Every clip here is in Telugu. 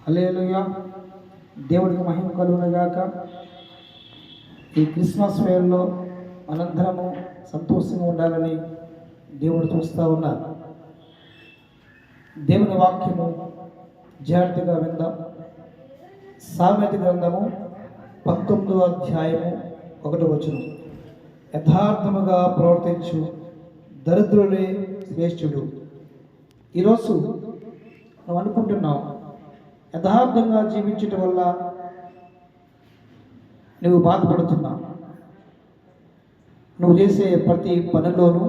హల్లెలూయా. దేవుడికి మహిమ కలుగునుగాక. ఈ క్రిస్మస్ వేళలో మనందరము సంతోషంగా ఉండాలని దేవుడు చూస్తూ ఉన్నారు. దేవుని వాక్యము జాగ్రత్తగా విందాం. సామెత గ్రంథము 19వ అధ్యాయము 1వ వచనం. యథార్థముగా ప్రవర్తించు దరిద్రులే శ్రేష్ఠుడు. ఈరోజు నువ్వు అనుకుంటున్నావు, యథార్థంగా జీవించటం వల్ల నువ్వు బాధపడుతున్నావు. నువ్వు చేసే ప్రతి పనిలోనూ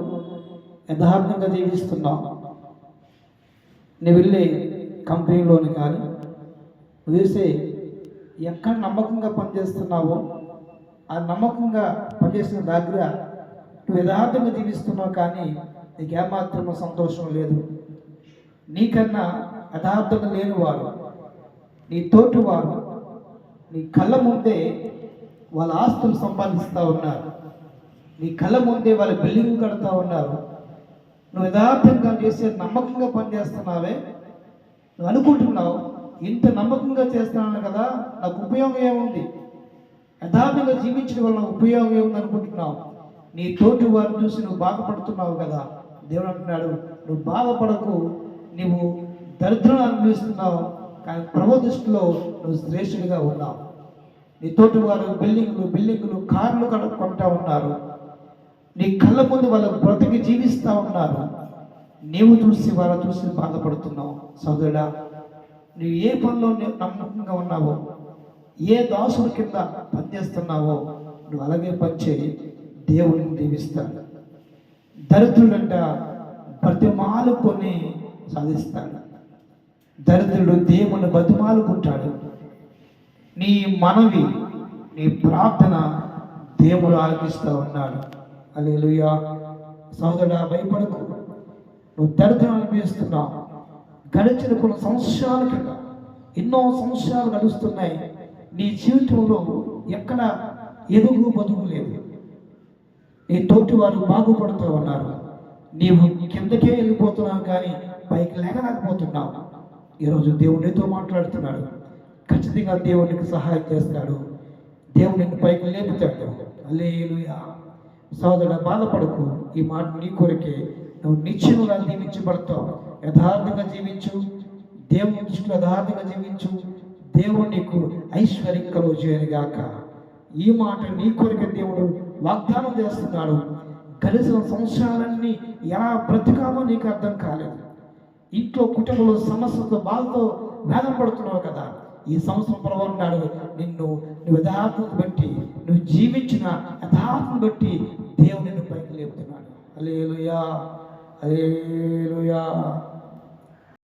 యథార్థంగా జీవిస్తున్నావు. నువ్వు వెళ్ళే కంపెనీలోని కానీ నువ్వు చేసే ఎక్కడ నమ్మకంగా పనిచేస్తున్నావో ఆ నమ్మకంగా పనిచేసిన దగ్గర నువ్వు యథార్థంగా జీవిస్తున్నావు, కానీ నీకు ఏమాత్రమో సంతోషం లేదు. నీకన్నా యథార్థంగా లేని వారు, నీ తోటి వారు నీ కళ్ళ ముందే వాళ్ళ ఆస్తులు సంపాదిస్తూ ఉన్నారు. నీ కళ్ళ ముందే వాళ్ళ బిల్డింగ్ కడుతూ ఉన్నారు. నువ్వు యథార్థంగా చేసే నమ్మకంగా పనిచేస్తున్నావే. నువ్వు అనుకుంటున్నావు, ఇంత నమ్మకంగా చేస్తున్నాను కదా, నాకు ఉపయోగం ఏముంది, యథార్థంగా జీవించడం వల్ల ఉపయోగం ఏముంది అనుకుంటున్నావు. నీ తోటి వారిని చూసి నువ్వు బాధపడుతున్నావు కదా. దేవుడు అంటున్నాడు, నువ్వు బాధపడకు, నువ్వు దరిద్రం అనుభవిస్తున్నావు, కానీ ప్రభు దృష్టిలో నువ్వు శ్రేష్ఠుడిగా ఉన్నావు. నీ తోటి వారు బిల్డింగులు కార్లు కొంటా ఉన్నారు. నీ కళ్ళ ముందు వాళ్ళ బ్రతికి జీవిస్తూ ఉన్నారు. నీవు చూసి వాళ్ళ చూసి బాధపడుతున్నావు. సోదరుడా, నువ్వు ఏ పనిలో నమ్మకంగా ఉన్నావో, ఏ దాసుడి కింద పనిచేస్తున్నావో నువ్వు అలాగే పనిచేయి, దేవుడిని దీవిస్తాడు. దరిద్రుడంట బతిమాలుకొని సాధిస్తాడు. దరిద్రుడు దేవుని బతిమాలుకుంటాడు. నీ మనవి, నీ ప్రార్థన దేవుడు ఆలకిస్తూ ఉన్నాడు. హల్లెలూయా. సోదరుడా, భయపడకు. నువ్వు దరిద్రం అనిపిస్తున్నావు. గడిచిన కొన్ని సంవత్సరాల కింద ఎన్నో సంవత్సరాలు గడుస్తున్నాయి. నీ జీవితంలో ఎక్కడ ఎదుగు బతుకు లేదు. నీ తోటి వారు బాగుపడుతూ ఉన్నారు. నీవు కిందకే వెళ్ళిపోతున్నావు, కానీ పైకి లేకలేకపోతున్నావు. ఈరోజు దేవుడు నీతో మాట్లాడుతున్నాడు. ఖచ్చితంగా దేవునికి సహాయం చేస్తాడు. దేవుడు నిన్ను పైకి లేపుతాడు. హల్లెలూయా. సోదరుడా, బాధపడకు. ఈ మాట నీ కొరకే. నువ్వు నిత్యముగా దీవించబడతావు. యథార్థంగా జీవించు, దేవుని దృష్టిలో యథార్థంగా జీవించు. దేవుడు నీకు ఐశ్వర్యం కలుగు చేయనుగాక. ఈ మాట నీ కొరకే దేవుడు వాగ్దానం చేస్తున్నాడు. గడిచిన సంవత్సరాలన్నీ ఎలా బ్రతికాలో నీకు అర్థం కాలేదు. ఇంట్లో కుటుంబంలో సమస్యలతో బాధతో వేదన పడుతున్నావు కదా. ఈ సంవత్సరం ప్రభు అన్నాడు, నువ్వు యథార్థం బట్టి, నువ్వు జీవించిన యథార్థం బట్టి దేవుడు నిన్ను పైకి లేపుతున్నాడు. హల్లెలూయా, హల్లెలూయా.